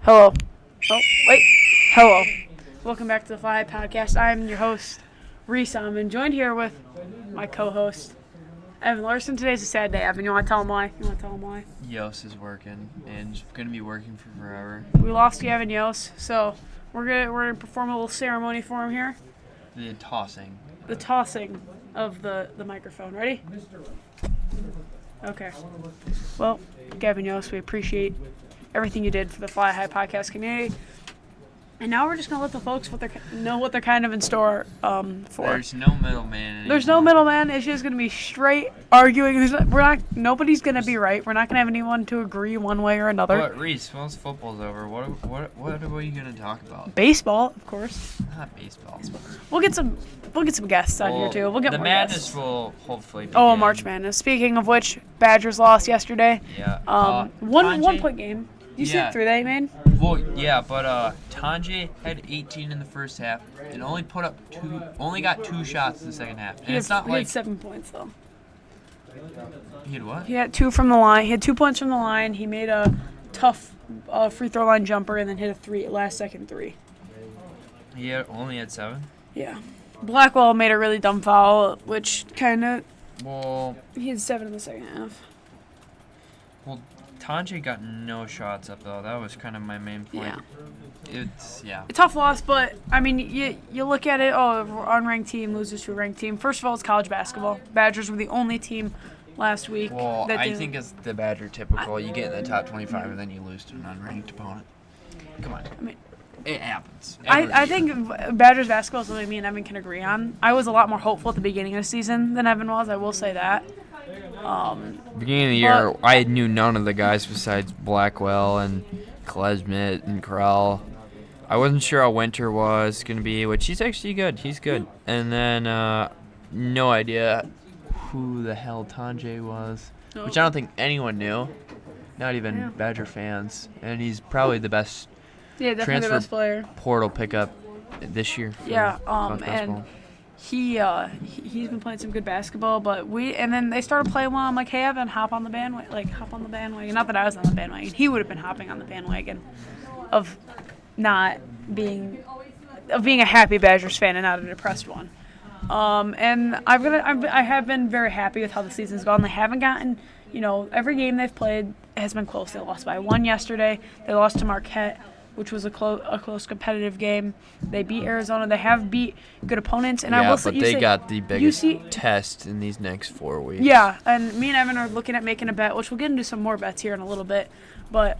Hello. Oh, wait. Hello. Welcome back to the Fly Podcast. I'm your host, Reese. I'm joined here with my co-host, Evan Larson. Today's a sad day, Evan. You want to tell him why? Yos is working, and it's going to be working for forever. We lost Gavin Yos, so we're gonna perform a little ceremony for him here. The tossing. The tossing of the microphone. Ready? Okay. Well, Gavin Yos, we appreciate everything you did for the Fly High Podcast community. And now we're just going to let the folks know what they're kind of in store for. There's no middleman anymore. There's no middleman. It's just going to be straight arguing. Nobody's going to be right. We're not going to have anyone to agree one way or another. But Reese, once football's over, what are we going to talk about? Baseball, of course. Not baseball. We'll get some guests on here too. We'll get the more madness guests. will hopefully begin. Oh, March Madness. Speaking of which, Badgers lost yesterday. Yeah. One point game. You see Yeah. the three they made? Well, yeah, but Tanjay had 18 in the first half and only got two shots in the second half. And it's not he like had 7 points though. he had what? He had 2 from the line. He had 2 points from the line. He made a tough free throw line jumper and then hit a last second three. He only had 7. Yeah. Blackwell made a really dumb foul, which kind of Well, he had 7 in the second half. Tanjay got no shots up though. That was kind of my main point. It's A tough loss, but I mean, you look at it. Oh, unranked team loses to a ranked team. First of all, it's college basketball. Badgers were the only team last week. Well, that I didn't- think it's the Badger typical. You get in the top 25 and then you lose to an unranked opponent. Come on. I mean, It happens. I think Badgers basketball is something me and Evan can agree on. I was a lot more hopeful at the beginning of the season than Evan was. I will say that. Beginning of the year, I knew none of the guys besides Blackwell and Klesmit and Krell. I wasn't sure how Winter was going to be, which he's actually good. He's good. And then no idea who the hell Tanjay was, which I don't think anyone knew, not even Badger fans. And he's probably the best Definitely transfer the best player. portal pickup this year. For college basketball. And he's been playing some good basketball, and then they started playing well. I'm like, hey, Evan, hop on the bandwagon. Not that I was on the bandwagon. He would have been hopping on the bandwagon of being a happy Badgers fan and not a depressed one. And I have been very happy with how the season's gone. They haven't gotten, every game they've played has been close. They lost by 1 yesterday. They lost to Marquette, which was a close competitive game. They beat Arizona. They have beat good opponents. And I will say, but they got the biggest test in these next 4 weeks. Yeah, and me and Evan are looking at making a bet, which we'll get into some more bets here in a little bit. But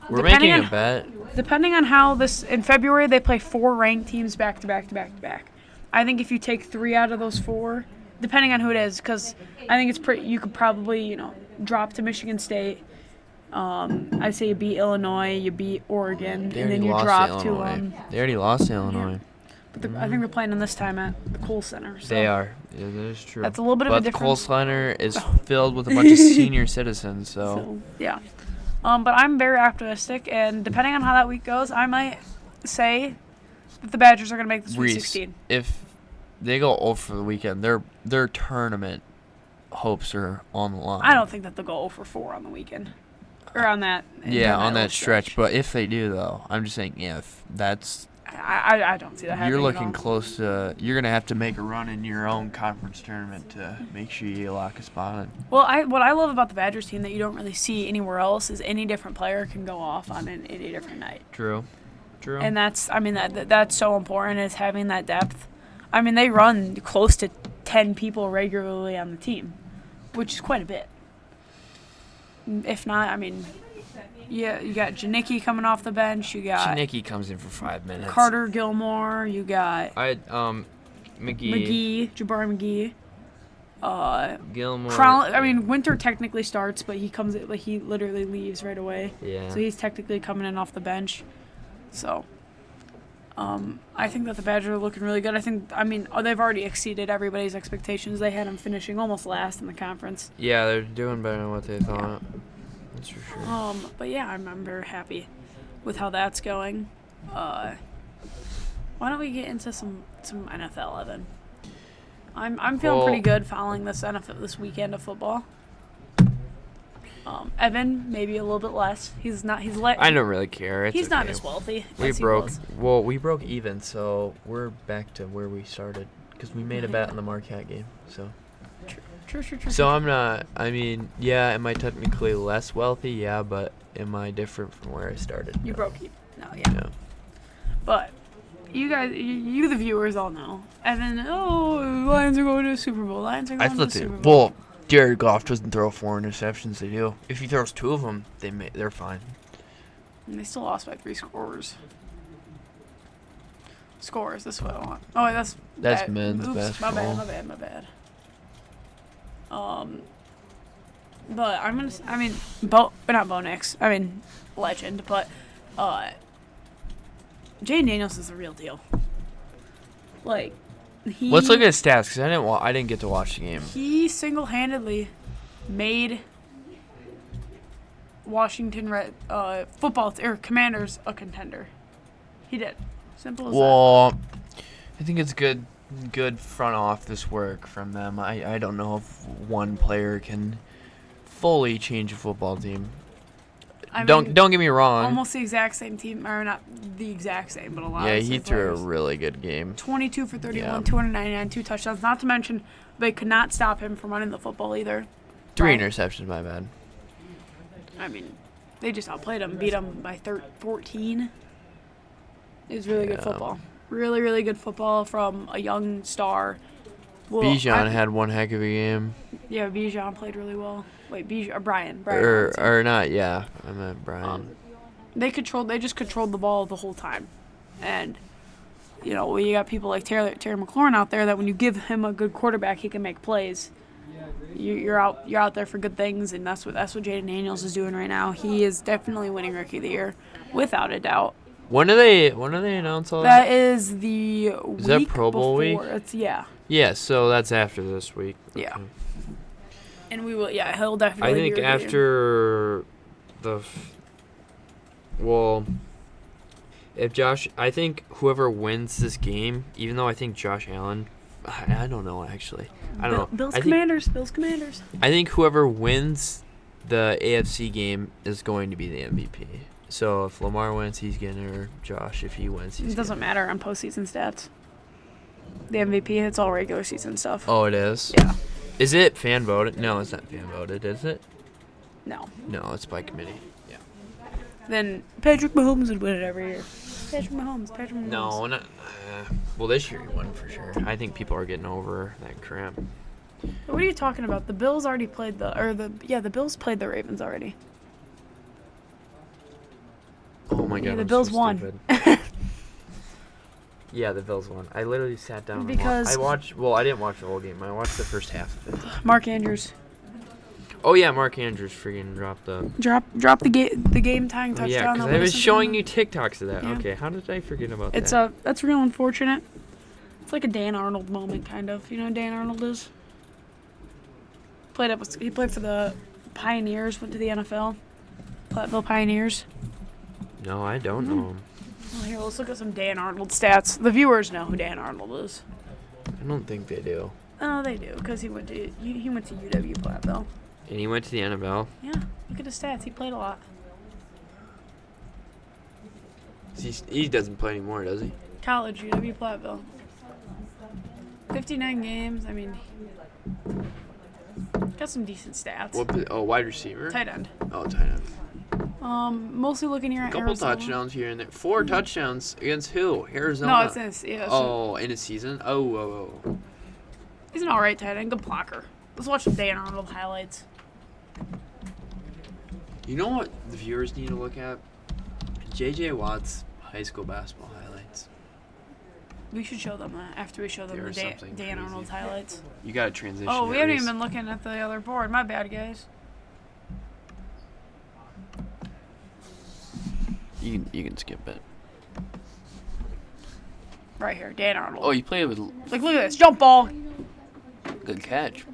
we're making a bet. Depending on how in February they play 4 ranked teams back to back to back to back. I think if you take 3 out of those 4, depending on who it is, because I think you could probably drop to Michigan State. I'd say you beat Illinois, you beat Oregon, and then you drop to. They already lost to Illinois. But I think they're playing them this time at the Kohl Center. So They are. Yeah, that is true. that's a little bit of a But the difference. Kohl Center is filled with a bunch of senior citizens, so. Yeah. But I'm very optimistic, and depending on how that week goes, I might say that the Badgers are going to make the Sweet Reese, 16. if they go 0 for the weekend, their tournament hopes are on the line. I don't think that they'll go 0 for 4 on the weekend. Or on that. Yeah, on that little stretch. But if they do, though, I'm just saying, if that's. I don't see that happening. You're at looking all. close to. You're going to have to make a run in your own conference tournament to make sure you lock a spot in. Well, what I love about the Badgers team that you don't really see anywhere else is any different player can go off on any different night. True. And that's so important, is having that depth. I mean, they run close to 10 people regularly on the team, which is quite a bit. If not, I mean, yeah, you got Janicki coming off the bench. You got Janicki comes in for 5 minutes. Carter Gilmore. You got Jabari McGee. Gilmore. Winter technically starts, but he literally leaves right away. Yeah. So he's technically coming in off the bench. So, I think that the Badgers are looking really good. They've already exceeded everybody's expectations. They had them finishing almost last in the conference. Yeah, they're doing better than what they thought. That's for sure. But yeah, I'm very happy with how that's going. Why don't we get into some NFL, Evan? I'm feeling pretty good following this weekend of football. Evan maybe a little bit less. He's not. I don't really care. It's He's not okay. as wealthy. We as he broke. was. Well, we broke even, so we're back to where we started because we made a bet in the Marquette game. So. True. So I'm not. I mean, yeah. Am I technically less wealthy? Yeah, but am I different from where I started? You No. broke even. No, yeah. No. But you guys, you the viewers all know. Evan, Lions are going to the Super Bowl. Lions are going to the Super Bowl. Well, Jared Goff doesn't throw 4 interceptions. They do. If he throws 2 of them, they're fine. And they still lost by 3 scores. Scores. That's what I want. Oh, wait, that's bad. men's Oops, basketball. My bad. But not Bo Nix. I mean, legend. But, Jaden Daniels is the real deal. Like, Let's look at his stats because I didn't get to watch the game. He single-handedly made Washington Commanders a contender. He did. Simple as Well, I think it's good front office work from them. I don't know if one player can fully change a football team. that. Don't get me wrong. Almost the exact same team, or not the exact same, but a lot. Yeah, of the he same threw a players. really good game. 22 for 31, Yeah. 299, 2 touchdowns. Not to mention, they could not stop him from running the football either. 3 Right. interceptions, my bad. I mean, they just outplayed him, beat him by 14. It was really good Yeah. football. Really, really good football from a young star. Well, Bijan had one heck of a game. Yeah, Bijan played really well. Wait, Brian. Or not, yeah. I meant Brian. They just controlled the ball the whole time. And, when you got people like Terry McLaurin out there that when you give him a good quarterback, he can make plays. You're out there for good things, and that's what Jaden Daniels is doing right now. He is definitely winning Rookie of the Year, without a doubt. When do they announce all that? That is the week Is that Pro Bowl week? before. Yeah. Yeah, so that's after this week. Yeah. Okay. And we will. Yeah, he'll definitely. I be think Rookie of the Year. after I think whoever wins this game, even though I think Josh Allen, I don't know actually. I don't know. Bills I think, Commanders. I think whoever wins the AFC game is going to be the MVP. So if Lamar wins, he's getting it, or Josh, if he wins, he's It doesn't getting matter on postseason stats. The MVP, it's all regular season stuff. Oh, it is? Yeah. Is it fan voted? No, it's not fan voted, is it? No. No, it's by committee. Yeah. Then Patrick Mahomes would win it every year. Patrick Mahomes. No, not. Well, this year he won for sure. I think people are getting over that crap. What are you talking about? The Bills already played the Bills played the Ravens already. Oh my god. Yeah, the I'm Bills so won. stupid. Yeah, the Bills won. I literally sat down Because- and watched. Well, I didn't watch the whole game. I watched the first half of it. Mark Andrews Oh yeah, Mark Andrews freaking dropped the. drop the game tying Oh, touchdown. yeah, because that I would've was sent showing them- you TikToks of that. Yeah. Okay, how did I forget about It's that? that's real unfortunate. It's like a Dan Arnold moment, kind of. You know who Dan Arnold is? He played for the Pioneers, went to the NFL. Platteville Pioneers. No, I don't know him. Well, here, let's look at some Dan Arnold stats. The viewers know who Dan Arnold is. I don't think they do. Oh, they do, because he went to UW Platteville. And he went to the NFL. Yeah, look at his stats. He played a lot. He doesn't play anymore, does he? College, UW Platteville. 59 games. I mean, got some decent stats. Wide receiver. Tight end. Oh, tight end. Mostly looking here A at couple Arizona. touchdowns here and there. 4 touchdowns against who? Arizona. No, it's this. Yeah. Oh, in a season? Oh. He's an alright tight end. Good blocker. Let's watch some Dan Arnold highlights. You know what the viewers need to look at? J.J. Watt's high school basketball highlights. We should show them that after we show them There the is Dan something crazy. Arnold's highlights. You got to transition. Oh, we at haven't least. even been looking at the other board. My bad, guys. You can skip it. Right here, Dan Arnold. Oh, you played with Look at this. Jump ball. good catch.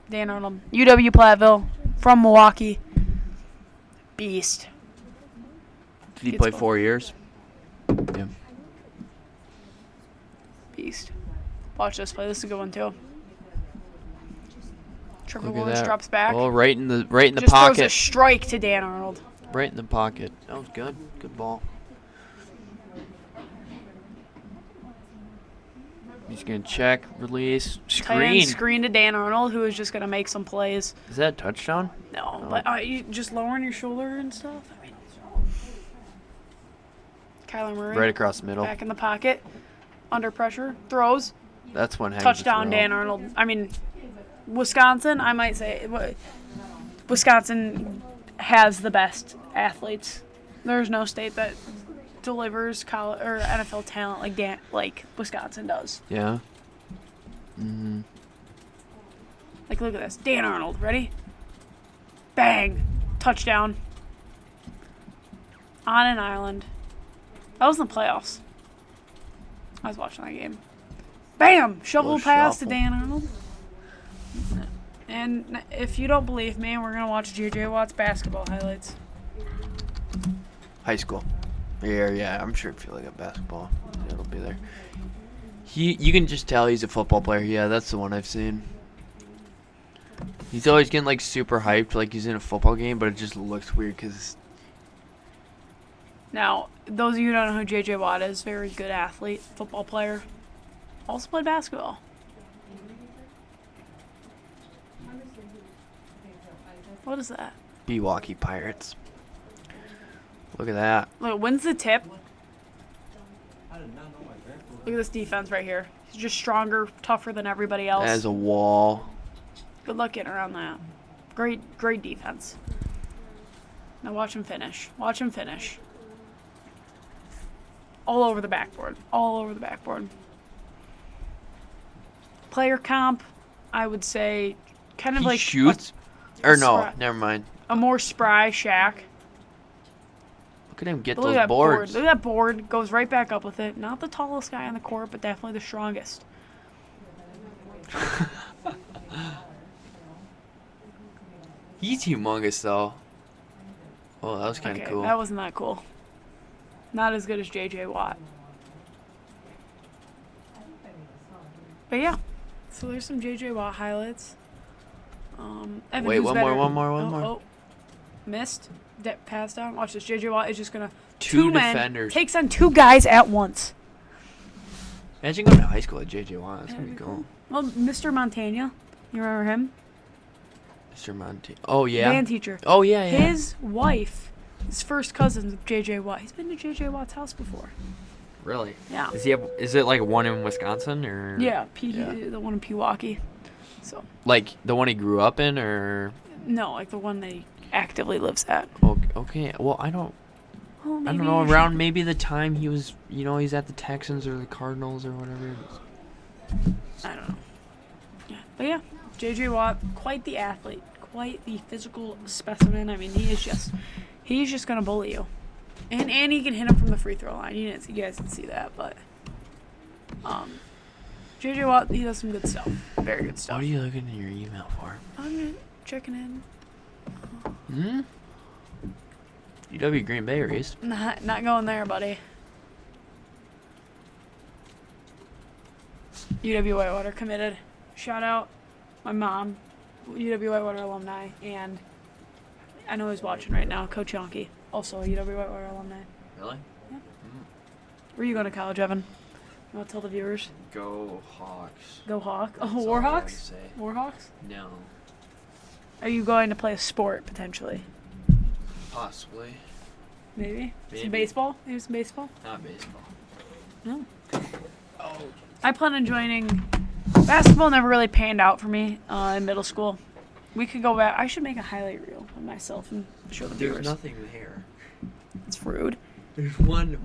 Dan Arnold. UW Platteville. From Milwaukee. Beast. Did he Gets play ball. 4 years? Yeah. Beast. Watch this play. This is a good one, too. Trevor Look at Lawrence that. drops back. Oh, right in the Just throws a pocket. strike to Dan Arnold. Right in the pocket. That was good. Good ball. He's gonna check, release, Tight end screen. screen to Dan Arnold, who is just gonna make some plays. Is that a touchdown? No, but you just lowering your shoulder and stuff. I mean, Kyler Murray Right across the middle. back in the pocket, under pressure, throws, That's one heck touchdown. of a throw. Dan Arnold. I mean, Wisconsin. I might say Wisconsin has the best athletes. There's no state that delivers college or NFL talent like Wisconsin does. Yeah. Mm-hmm. Like, look at this. Dan Arnold, ready? Bang. Touchdown. On an island. That was in the playoffs. I was watching that game. Bam! Shovel Little pass to shuffle. Dan Arnold. And if you don't believe me, we're going to watch J.J. Watt's basketball highlights. High school. Yeah, I'm sure if you look at basketball, it'll be there. You can just tell he's a football player. Yeah, that's the one I've seen. He's always getting like super hyped, like he's in a football game, but it just looks weird because Now, those of you who don't know who J.J. Watt is, very good athlete, football player. Also played basketball. What is that? Milwaukee Pirates. Look at that. Look, wins the tip. Look at this defense right here. He's just stronger, tougher than everybody else. As a wall. Good luck getting around that. Great defense. Now watch him finish. Watch him finish. All over the backboard. All over the backboard. Player comp, I would say, kind of He like shoots. Or no, spry- never mind. a more spry Shaq. Look at him get But look those at that board. boards. Look at that board. Goes right back up with it. Not the tallest guy on the court, but definitely the strongest. He's humongous though. Oh, that was kind of Okay, cool. that wasn't that cool. Not as good as J.J. Watt. But yeah, so there's some J.J. Watt highlights. Evan, Wait, who's one better? more. Oh, missed. Pass down. Watch this. J.J. Watt is just gonna Two men, defenders. takes on two guys at once. Imagine going to high school at J.J. Watt. That's gonna be cool. Well, Mr. Montana, you remember him? Mr. Monty. Oh yeah. Band teacher. Oh yeah. His wife is first cousins with J.J. Watt. He's been to J.J. Watt's house before. Really? Yeah. Is it like one in Wisconsin or? Yeah, Yeah. the one in Pewaukee. So Like the one he grew up in, or? no, like the one that he actively lives at. Okay. Well, I don't Well, know. maybe you Around maybe the time he was, he's at the Texans or the Cardinals or whatever. should- I don't know. Yeah, but yeah, J.J. Watt, quite the athlete, quite the physical specimen. I mean, he's just gonna bully you, and he can hit him from the free throw line. You guys didn't see that, but J.J. Watt, he does some good stuff, very good stuff. What are you looking in your email for? I'm checking in. Hmm. UW Green Bay Race. Not going there, buddy. UW Whitewater committed. Shout out my mom, UW Whitewater alumni, and I know he's watching right now, Coach Yonke, also a UW Whitewater alumni. Really? Where are you going to college, Evan? You want to tell the viewers? Go Hawks. Go Hawk. Oh, That's all I gotta Warhawks? say. Warhawks? No. Are you going to play a sport, potentially? Possibly. Maybe? Maybe. Some baseball? Maybe some baseball? Not baseball. No. I plan on joining. Basketball never really panned out for me in middle school. We could go back. I should make a highlight reel of myself and show the viewers. There's nothing there. It's rude. There's one.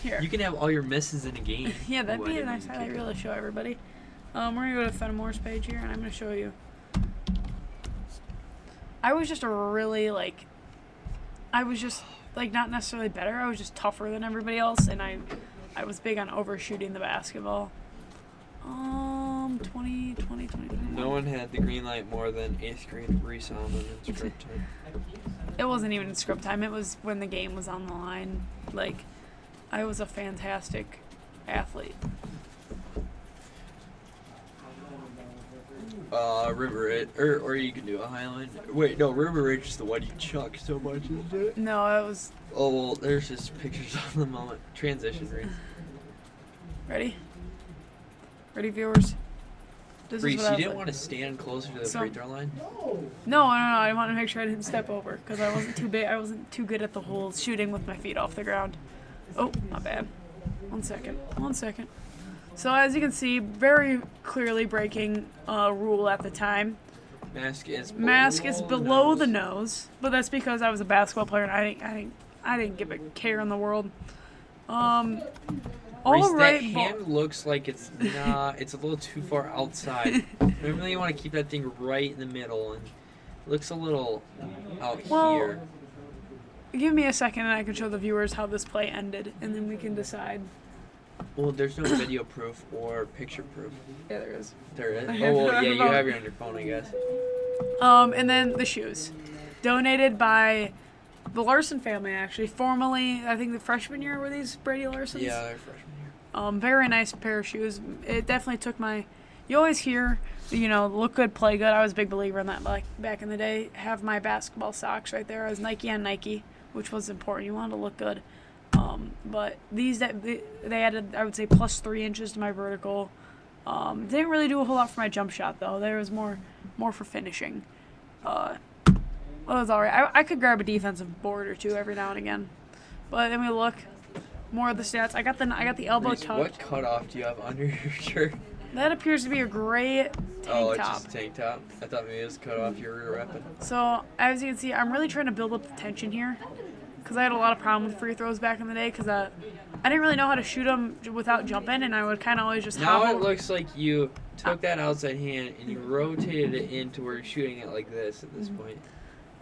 Here. You can have all your misses in a game. Yeah, that'd be a Whatever nice you highlight can. reel to show everybody. We're gonna go to Fenimore's page here, and I'm gonna show you. I was just not necessarily better. I was just tougher than everybody else, and I was big on overshooting the basketball. 2020. No one had the green light more than 8th grade Reese Almond in script time. It wasn't even in script time. It was when the game was on the line. Like, I was a fantastic athlete. River Ridge, or you can do a Highland. Wait, no, River Ridge is the one you chuck so much, isn't it? No, that was Oh, well, there's just pictures of the moment. Transition read. ready. Ready, viewers. This Reese, is you what I didn't was want to stand closer to the So- free throw line? No, I wanted to make sure I didn't step over because I wasn't too big. I wasn't too good at the whole shooting with my feet off the ground. Oh, not bad. 1 second. 1 second. So as you can see, very clearly breaking rule at the time. Mask is Below the nose, but that's because I was a basketball player and I didn't give a care in the world. Reese, All right, that hand looks like it's not. It's a little too far outside. Normally, you want to keep that thing right in the middle, and it looks a little out Well, here. give me a second and I can show the viewers how this play ended, and then we can decide. Well, there's no video proof or picture proof. Yeah, there is. There is. I Oh, have it well, on yeah, my you phone. have it on your phone, I guess. And then the shoes, donated by the Larson family, actually. Formerly, I think the freshman year were these Brady Larsons. Yeah, they're freshman year. Very nice pair of shoes. It definitely took my. You always hear, look good, play good. I was a big believer in that. Like back in the day, have my basketball socks right there. I was Nike on Nike, which was important. You wanted to look good. But these they added, I would say, plus 3 inches to my vertical. Didn't really do a whole lot for my jump shot though. There was more for finishing. Well, it was alright. I could grab a defensive board or two every now and again. But then we look more of the stats. I got the elbow Reese, tucked. what cutoff do you have under your shirt? That appears to be a gray Oh, tank it's top. just a tank top. I thought maybe it was cut off your rear weapon. So as you can see, I'm really trying to build up the tension here, because I had a lot of problem with free throws back in the day, because I didn't really know how to shoot them without jumping, and I would kind of always just Now it hobble. looks like you took that outside hand and you rotated it into where you're shooting it like this at this point.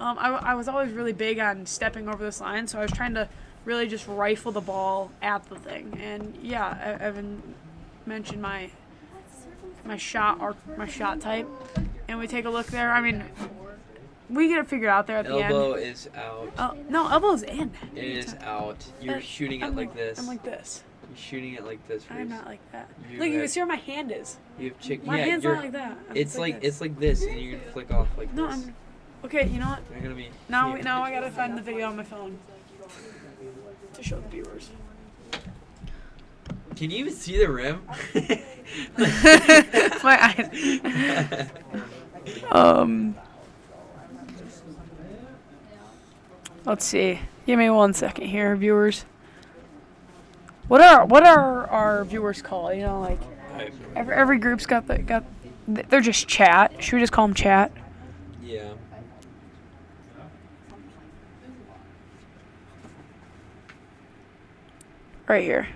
I was always really big on stepping over this line, so I was trying to really just rifle the ball at the thing. And yeah, Evan mentioned my shot type, and we take a look there. I mean, we get it figured out there at the end. Elbow is out. Oh no, elbow's in. It is out. You're shooting it like this. I'm like this. You're shooting it like this. I'm Reese. not like that. You Look, you have- can see where my hand is. You have chick. My yeah, hand's you're, not like that. It's like this, and you're gonna flick off like No, this. I'm. Okay, you know what? You're gonna be. Now here. I gotta find the video on my phone to show the viewers. Can you even see the rim? My eyes. Let's see. Give me 1 second here, viewers. What are our viewers called? You know, like every group's got they're just chat. Should we just call them chat? Yeah. Right here.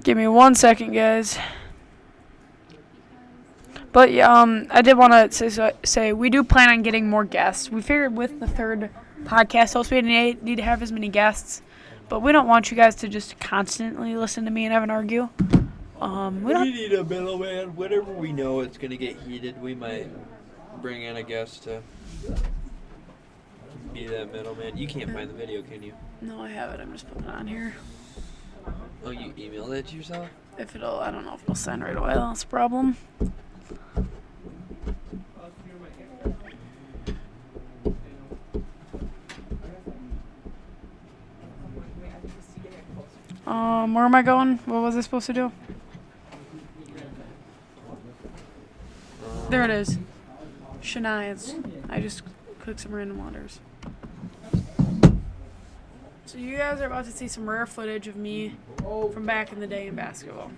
Give me 1 second, guys. But yeah, I did want to say we do plan on getting more guests. We figured with the third podcast host, we didn't need to have as many guests, but we don't want you guys to just constantly listen to me and Evan argue. We don't. need a middleman. Whenever we know it's gonna get heated, we might bring in a guest to be that middleman. You can't find the video, can you? No, I have it. I'm just putting it on here. Oh, you emailed it to yourself? I don't know if it'll send right away. That's a problem. Where am I going? What was I supposed to do? There it is. Shania's. I just clicked some random letters. So you guys are about to see some rare footage of me from back in the day in basketball.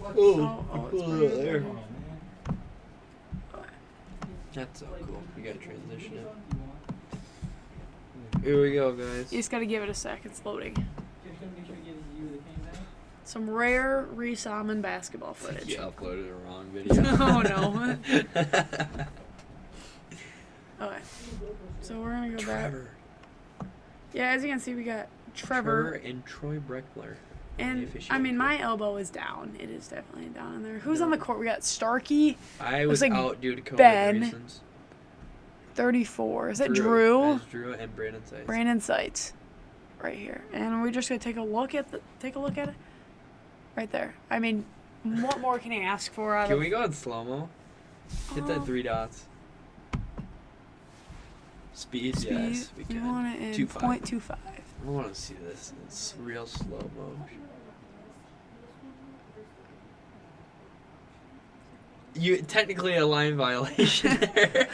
Oh, it's pretty there. good. That's so cool. You gotta transition it. Here we go, guys. You just gotta give it a sec. It's loading. Some rare Reese Almond basketball footage. You uploaded the wrong video. Oh no. Okay. So we're gonna go Trevor. back. Yeah, as you can see, we got Trevor Trevor. and Troy Breckler. And I mean, my elbow is down. It is definitely down in there. Who's on the court? We got Starkey. I was like out due to COVID Ben. reasons. 34. Is it Drew? That's Drew and Brandon Seitz. Brandon Seitz. Right here. And we're just going to take a look at it. Right there. I mean, what more can you ask for out Can of... we go in slow-mo? Hit that 3 dots. Speed, yes, we You can. want it in 2.5. 0.25. I want to see this. It's real slow-mo. You technically a line violation there.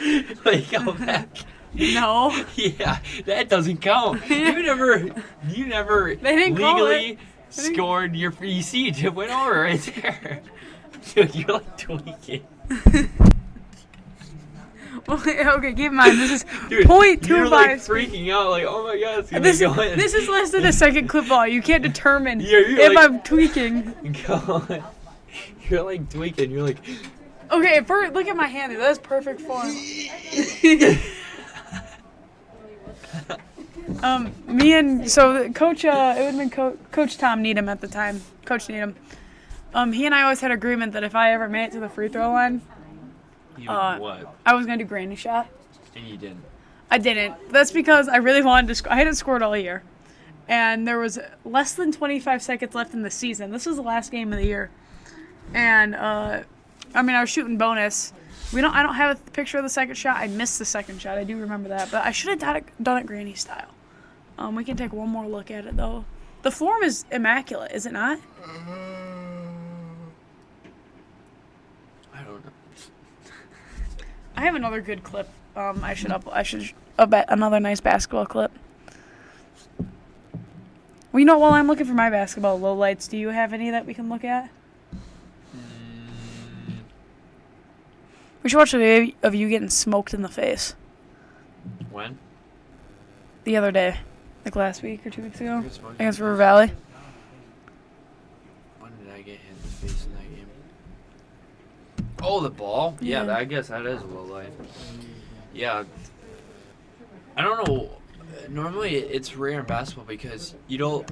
Like, go back. No. Yeah, that doesn't count. You never They didn't call legally scored your free seat. It went over right there. Dude, you're like tweaking. Okay, keep in mind, this is Dude, 0.25. you're like freaking out, like, oh my god, it's gonna This, go in. this is less than a second clip ball. You can't determine You're if like- I'm tweaking. Go on. You're like tweaking. You're like, Okay, look at my hand. That's perfect form. Coach, it would have been Coach Tom Needham at the time. Coach Needham. He and I always had agreement that if I ever made it to the free throw line, you what? I was gonna do granny shot. And you didn't. I didn't. That's because I really wanted to. I hadn't scored all year, and there was less than 25 seconds left in the season. This was the last game of the year, and I was shooting bonus. I don't have a picture of the second shot. I missed the second shot. I do remember that, but I should have done it granny style. We can take one more look at it though. The form is immaculate, is it not? I don't know. I have another good clip. I should another nice basketball clip. Well, while I'm looking for my basketball lowlights, do you have any that we can look at? We should watch a video of you getting smoked in the face. When? The other day. Like last week or 2 weeks ago. Get smoked Against in the River face? Valley. When did I get hit in the face in that game? Oh, the ball? Yeah, Yeah. I guess that is a low light. Yeah. I don't know. Normally, it's rare in basketball because you don't.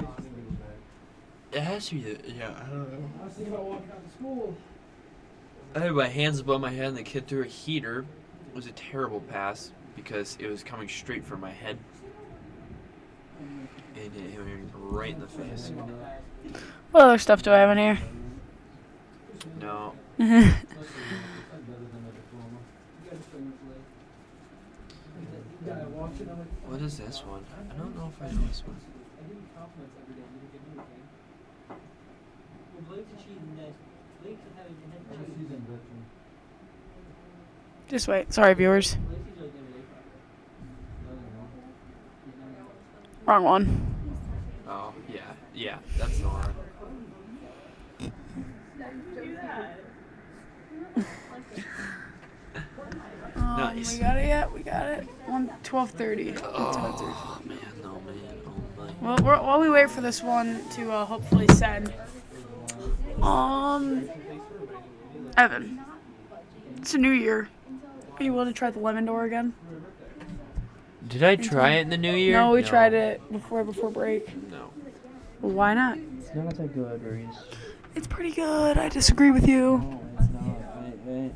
It has to be. Yeah, I don't know. I had my hands above my head and the kid threw a heater. It was a terrible pass because it was coming straight for my head. And it hit me right in the face. What other stuff do I have in here? No. What is this one? I don't know if I know this one. Just wait. Sorry, viewers. Wrong one. Oh, yeah, that's the one. Nice. We got it yet? We got it. 12:30. Oh, man, no, man, oh, my. Well, while we wait for this one to hopefully send, Evan, it's a new year. Are you willing to try the lemon door again? Did I try it in the new year? No, we tried it before break. No. Well, why not? It's not that good, Reese. It's pretty good. I disagree with you. No,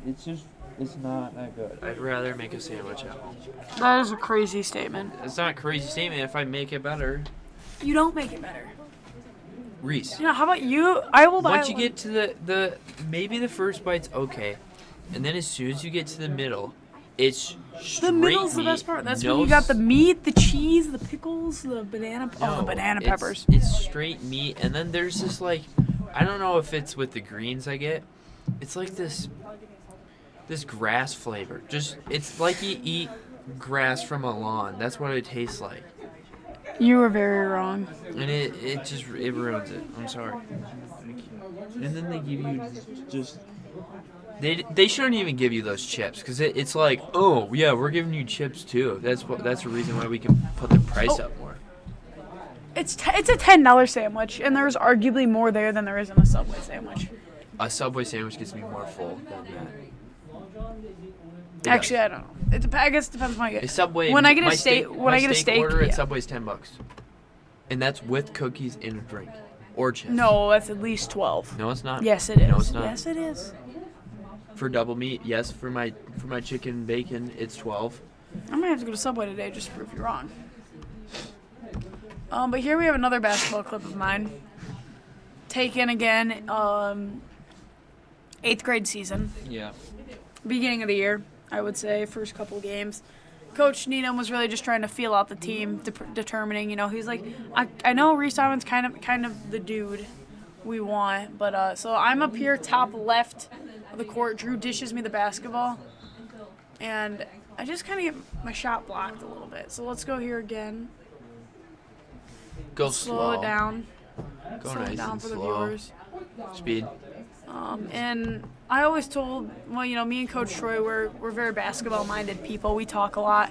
it's not. It's not that good. I'd rather make a sandwich at home. That is a crazy statement. It's not a crazy statement if I make it better. You don't make it better. Reese. You know, how about you? I will buy Once you one. get to the maybe the first bite's okay, and then as soon as you get to the middle, it's straight The middle's the meat, best part. That's no when you got the s- meat, the cheese, the pickles, the banana. no, the banana it's- peppers. It's straight meat, and then there's this like, I don't know if it's with the greens I get. It's like this grass flavor. Just it's like you eat grass from a lawn. That's what it tastes like, You were very wrong. and it ruins it. I'm sorry. And then they give you just. They shouldn't even give you those chips because it's like, oh yeah, we're giving you chips too. That's the reason why we can put the price up more. It's a $10 sandwich, and there's arguably more there than there is in a Subway sandwich. A Subway sandwich gets me more full than that. It Actually, does. I don't know. I guess it depends on what I A get. Subway. When I get a my steak- when my I get a steak, order yeah. at Subway's $10, and that's with cookies and a drink or chips. No, that's at least 12. No, it's not. Yes, it is. No, it's not. Yes, it is. For double meat, yes. For my chicken and bacon, it's 12. I'm gonna have to go to Subway today just to prove you wrong. But here we have another basketball clip of mine. Taken again, 8th grade season. Yeah. Beginning of the year, I would say, first couple games. Coach Needham was really just trying to feel out the team, determining, he's like, I know Reese Diamond's kind of the dude we want, but so I'm up here top left of the court. Drew dishes me the basketball, and I just kind of get my shot blocked a little bit. So let's go here again. Go Slow it down. Go Slow nice it down and for the slow. viewers. Speed. And I always told, me and Coach Troy, we're very basketball-minded people. We talk a lot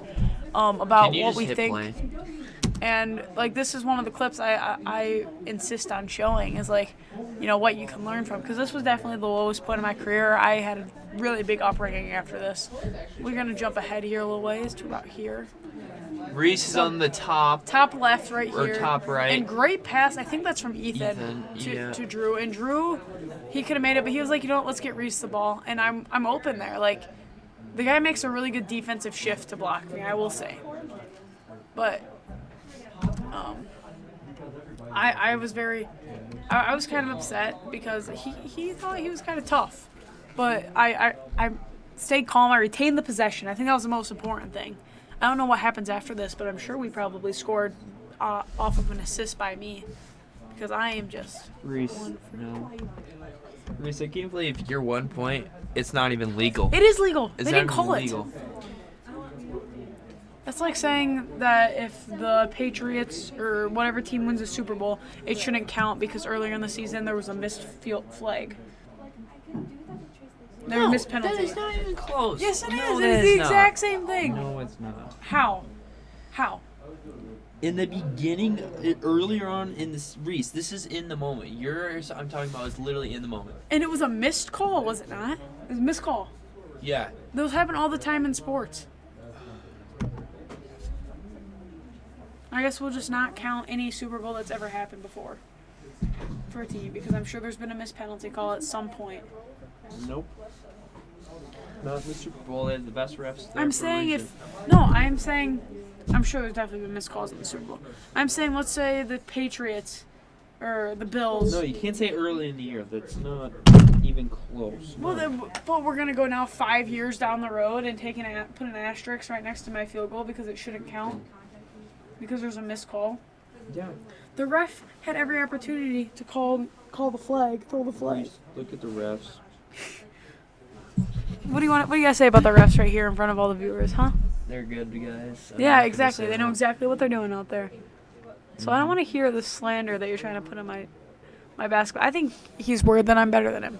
about Can you what just we hit think. play? And, this is one of the clips I insist on showing is, what you can learn from. Because this was definitely the lowest point of my career. I had a really big upbringing after this. We're going to jump ahead here a little ways to about here. Reese is on the top. Top left right Or here. top right. And great pass. I think that's from Ethan, yeah. to Drew. And Drew, he could have made it, but he was like, let's get Reese the ball. And I'm open there. The guy makes a really good defensive shift to block me, I will say. But I was I was kind of upset because he thought he was kind of tough. But I stayed calm. I retained the possession. I think that was the most important thing. I don't know what happens after this, but I'm sure we probably scored off of an assist by me because I am just Reese, one for no. Reese, I can't believe your 1 point. It's not even legal. It is legal. It's They didn't not call even it. legal. That's like saying that if the Patriots or whatever team wins a Super Bowl, it shouldn't count because earlier in the season there was a missed field flag. There were missed penalties. That is not even close. Yes, it No, is. that It is the not. exact same thing. No, it's not. How? How? In the beginning, earlier on in this, Reese, this is in the moment. I'm talking about is literally in the moment. And it was a missed call, was it not? It was a missed call. Yeah. Those happen all the time in sports. I guess we'll just not count any Super Bowl that's ever happened before for a team because I'm sure there's been a missed penalty call at some point. Nope. Not in the Super Bowl. They had the best refs there I'm for a saying reason. I'm sure there's definitely been missed calls in the Super Bowl. I'm saying let's say the Patriots or the Bills. No, you can't say early in the year. That's not even close. Well, but we're gonna go now 5 years down the road and put an asterisk right next to my field goal because it shouldn't count because there's a missed call. Yeah. The ref had every opportunity to call the flag, throw the flag. Reese, look at the refs. What do you guys say about the refs right here in front of all the viewers, huh? They're good guys. Yeah, exactly. They know exactly what they're doing out there. So I don't want to hear the slander that you're trying to put on my basketball. I think he's worried that I'm better than him.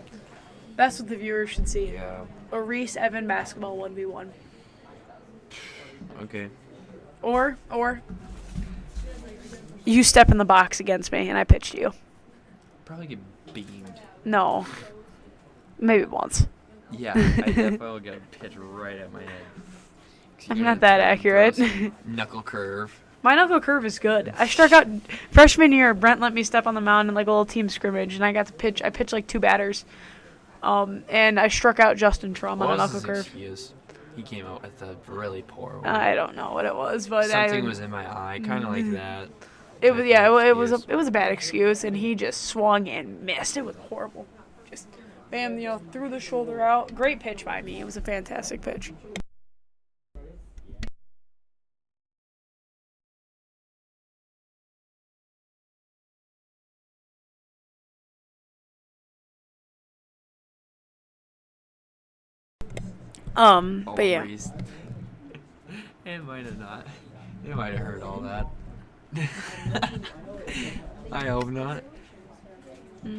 That's what the viewers should see. Yeah. A Reese Evan basketball 1v1. Okay. Or you step in the box against me and I pitched you. Probably get beamed. No. Maybe once. Yeah, I definitely will get a pitch right at my head. I'm not that accurate. Knuckle curve. My knuckle curve is good. I struck out freshman year. Brent let me step on the mound in a little team scrimmage, and I got to pitch. I pitched 2 batters, and I struck out Justin Trum on a What was knuckle his curve. excuse? He came out with a really poor one. I don't know what it was, but Something was in my eye, kind of like that. It was it was excuse. it was a bad excuse, and he just swung and missed. It was horrible. Just bam, threw the shoulder out. Great pitch by me. It was a fantastic pitch. But yeah. Reese. It might have not. It might have heard all that. I hope not. I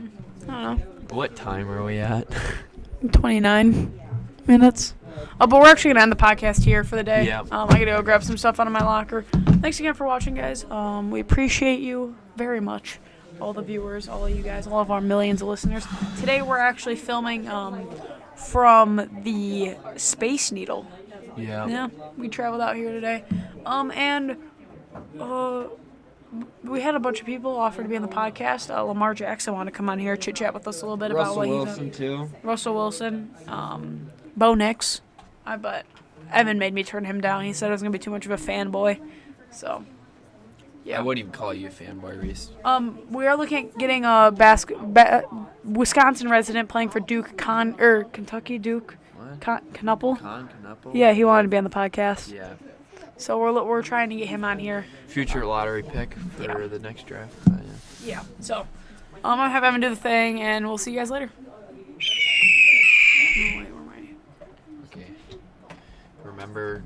don't know. What time are we at? 29 minutes. Oh, but we're actually going to end the podcast here for the day. Yeah. I got to go grab some stuff out of my locker. Thanks again for watching, guys. We appreciate you very much. All the viewers, all of you guys, all of our millions of listeners. Today we're actually filming from the Space Needle. Yeah. Yeah, we traveled out here today. And we had a bunch of people offer to be on the podcast. Lamar Jackson wanted to come on here, chit-chat with us a little bit about Russell what Wilson too. Russell Wilson, Bo Nix. I bet Evan made me turn him down. He said I was gonna be too much of a fanboy. So I wouldn't even call you a fanboy, Reese. we are looking at getting a Wisconsin resident playing for Kentucky Duke. What? Knuppel. Knuppel? Yeah, he wanted to be on the podcast. Yeah. So we're trying to get him on here. Future lottery pick for Yeah. the next draft. Yeah. So I'm gonna have Evan do the thing, and we'll see you guys later. Oh, wait, where am I? Okay. Remember